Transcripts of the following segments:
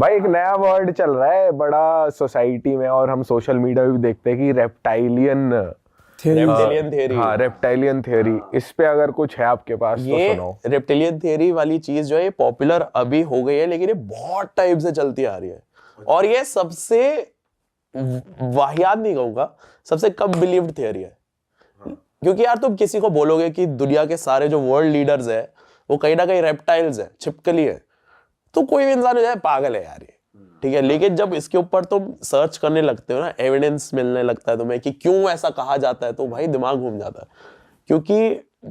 भाई एक नया वर्ड चल रहा है बड़ा सोसाइटी में और हम सोशल मीडिया भी देखते हैं कि रेप्टाइलियन थ्योरी। हाँ, रेप्टाइलियन थ्योरी। इस पे अगर कुछ है आपके पास तो सुनाओ। रेप्टिलियन थ्योरी वाली चीज जो है पॉपुलर अभी हो गई है, लेकिन ये बहुत टाइम से चलती आ रही है। और ये सबसे वाहियात नहीं कहूंगा, सबसे कम बिलीव्ड थ्योरी है। क्योंकि यार तुम किसी को बोलोगे कि दुनिया के सारे जो वर्ल्ड लीडर्स है वो कहीं ना कहीं रेप्टाइल्स है, छिपकली है, तो कोई भी इंसान हो जाए पागल है यार ये, ठीक है। लेकिन जब इसके ऊपर तुम सर्च करने लगते हो ना, एविडेंस मिलने लगता है तुम्हें कि क्यों ऐसा कहा जाता है, तो भाई दिमाग घूम जाता है। क्योंकि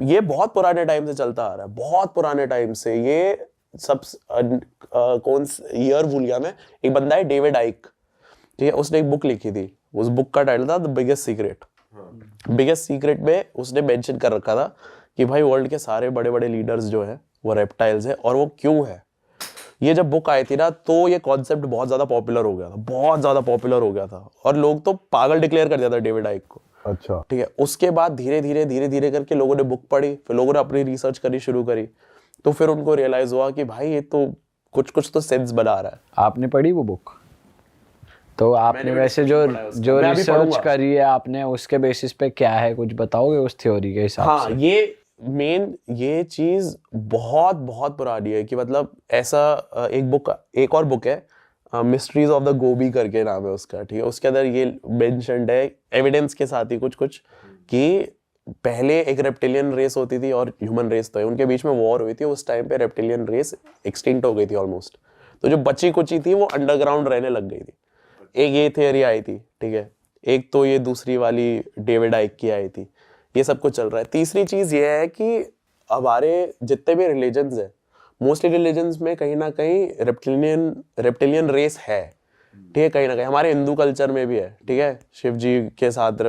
ये बहुत पुराने टाइम से चलता आ रहा है, बहुत पुराने टाइम से। ये सब कौन ईयर भूल गया मैं। एक बंदा है डेविड आइक, ठीक है, उसने एक बुक लिखी थी। उस बुक का टाइटल था the biggest secret. Biggest secret में उसने मेंशन कर रखा था कि भाई वर्ल्ड के सारे बड़े बड़े लीडर्स जो है वो रेप्टाइल्स है, और वो क्यों है। ये जब बुक आई थी ना तो ये कॉन्सेप्ट बहुत ज्यादा पॉपुलर हो गया था, बहुत ज्यादा पॉपुलर हो गया था, और लोग तो पागल डिक्लेयर कर दिया था डेविड आइक को। अच्छा, ठीक है। उसके बाद धीरे धीरे करके लोगों ने बुक पढ़ी, फिर लोगों ने अपनी रिसर्च करनी शुरू करी, तो फिर उनको रियलाइज हुआ कि भाई ये तो कुछ तो सेंस बना रहा है। आपने पढ़ी वो बुक? तो आपने वैसे जो रिसर्च करी है आपने, उसके बेसिस पे क्या है, कुछ बताओगे उस थ्योरी के हिसाब से? ये चीज बहुत बहुत पुरानी है कि मतलब ऐसा एक और बुक है, मिस्ट्रीज ऑफ द गोबी करके नाम है उसका, ठीक है। उसके अंदर ये मेंशन्ड है एविडेंस के साथ ही कुछ कि पहले एक रेप्टिलियन रेस होती थी और ह्यूमन रेस, तो उनके बीच में वॉर हुई थी। उस टाइम पे रेप्टिलियन रेस एक्सटिंक्ट हो गई थी ऑलमोस्ट, तो जो बची कुची थी वो अंडरग्राउंड रहने लग गई थी। एक ये थियरी आई थी, ठीक है। एक तो ये दूसरी वाली डेविड आइक की आई थी। ये सब कुछ चल रहा है। तीसरी चीज ये है कि हमारे जितने भी रिलीजन्स है, मोस्टली रिलीजन्स में कहीं ना कहीं रेप्टिलियन रेस है, ठीक है। कहीं ना कहीं हमारे हिंदू कल्चर में भी है, ठीक है। शिव जी के साथ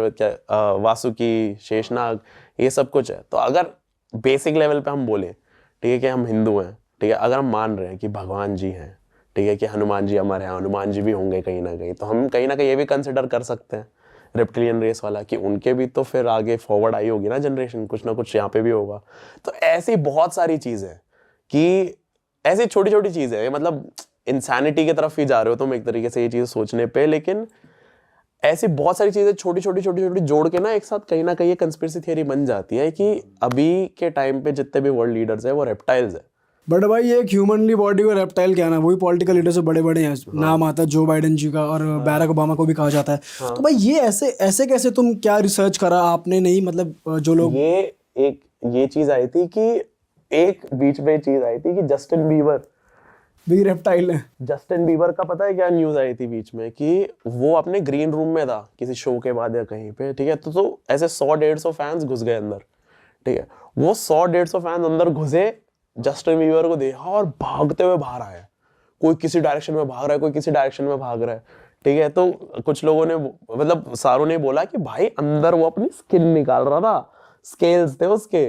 वासुकी, शेषनाग, ये सब कुछ है। तो अगर बेसिक लेवल पे हम बोले, ठीक है, कि हम हिंदू हैं, ठीक है, अगर हम मान रहे हैं कि भगवान जी हैं, ठीक है, कि हनुमान जी अमर हैं, हनुमान जी भी होंगे कहीं ना कहीं, तो हम कहीं ना कहीं ये भी कंसिडर कर सकते हैं रेप्टिलियन रेस वाला, कि उनके भी तो फिर आगे फॉरवर्ड आई होगी ना जनरेशन, कुछ ना कुछ यहाँ पे भी होगा। तो ऐसी बहुत सारी चीजें कि ऐसी छोटी छोटी चीजें हैं, मतलब इंसानिटी की तरफ ही जा रहे हो तुम एक तरीके से ये चीज सोचने पे, लेकिन ऐसी बहुत सारी चीजें छोटी छोटी जोड़ के ना एक साथ कहीं ना कहीं ये कंस्पिरेसी थियरी बन जाती है कि अभी के टाइम पे जितने भी वर्ल्ड लीडर्स है वो रेप्टाइल्स है। बट भाई ये एक ह्यूमनली बॉडी और रेप्टाइल क्या ना, वही पॉलिटिकल लीडर से बड़े बड़े हैं। नाम आता है जो बाइडेन जी का, और बैरक ओबामा को भी कहा जाता है। तो भाई ये ऐसे कैसे, तुम क्या रिसर्च करा आपने? नहीं मतलब जो लोग ये चीज आई थी कि एक बीच में चीज आई थी कि जस्टिन बीबर भी रेप्टाइल है। जस्टिन बीबर का पता है क्या न्यूज आई थी बीच में, कि वो अपने ग्रीन रूम में था किसी शो के बाद या कहीं पे, ठीक है। तो ऐसे 100-150 फैंस घुस गए अंदर, ठीक है। वो 100-150 फैंस अंदर घुसे, जस्टिन बीबर को देखा और भागते हुए बाहर आए। कोई किसी डायरेक्शन में भाग रहा है, कोई किसी डायरेक्शन में भाग रहा है, ठीक है। तो कुछ लोगों ने, मतलब सारों ने बोला कि भाई अंदर वो अपनी स्किन निकाल रहा था, स्केल्स थे उसके,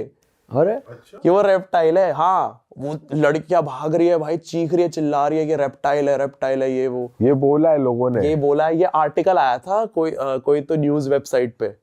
अरे कि वो रेप्टाइल है। हाँ, वो लड़कियां भाग रही है भाई, चीख रही है, चिल्ला रही है कि रेप्टाइल है ये वो। ये बोला है लोगों ने, ये बोला है, ये आर्टिकल आया था कोई तो न्यूज वेबसाइट पे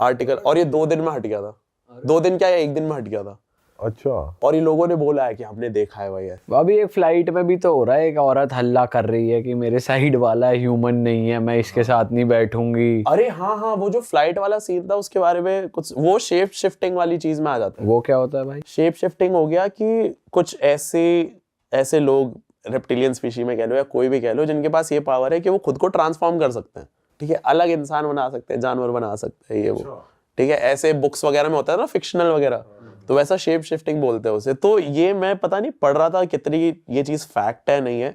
आर्टिकल, और ये 2 दिन में हट गया था। 2 दिन क्या, 1 दिन में हट गया था। अच्छा। और ये लोगों ने बोला है कि हमने देखा है भाई। अभी एक फ्लाइट में भी तो हो रहा है, एक औरत हल्ला कर रही है कि मेरे साइड वाला ह्यूमन नहीं है, मैं इसके साथ नहीं बैठूंगी। अरे हाँ, वो जो फ्लाइट वाला सीन था उसके बारे में कुछ, वो शेप शिफ्टिंग वाली चीज में आ जाता है। वो क्या होता है भाई? शेप शिफ्टिंग हो गया कि कुछ ऐसे लोग रेप्टिलियन स्पीशी में कह लो या कोई भी कह लो, जिनके पास ये पावर है कि वो खुद को ट्रांसफॉर्म कर सकते हैं, ठीक है। अलग इंसान बना सकते हैं, जानवर बना सकते हैं, ये वो, ठीक है। ऐसे बुक्स वगैरह में होता है ना, फिक्शनल वगैरह, तो वैसा शेप शिफ्टिंग बोलते हैं उसे। तो ये मैं पता नहीं पढ़ रहा था कितनी ये चीज फैक्ट है नहीं है,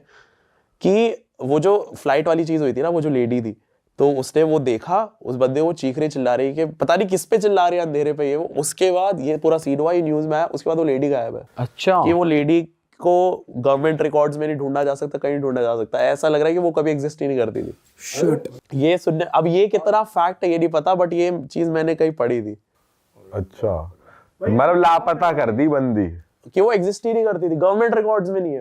कि वो जो फ्लाइट वाली चीज हुई थी ना, वो जो लेडी थी, तो उसने वो देखा, उस बंदे वो चीख रही चिल्ला रही कि पता नहीं किस पे चिल्ला रही है अंधेरे पे, ये वो। उसके बाद ये पूरा सीन हुआ, ये न्यूज में आया, उसके बाद वो लेडी गायब है। अच्छा, कि वो लेडी को गवर्नमेंट रिकॉर्ड्स में नहीं ढूंढा जा सकता, कहीं ढूंढा जा सकता, ऐसा लग रहा है कि वो कभी एग्जिस्ट ही नहीं करती थी। शिट। ये सुनने, अब ये कितना फैक्ट है ये नहीं पता, बट ये चीज मैंने कहीं पढ़ी थी। अच्छा, मतलब लापता कर दी बंदी, कि वो एग्जिस्ट ही नहीं करती थी, गवर्नमेंट रिकॉर्ड्स में नहीं है।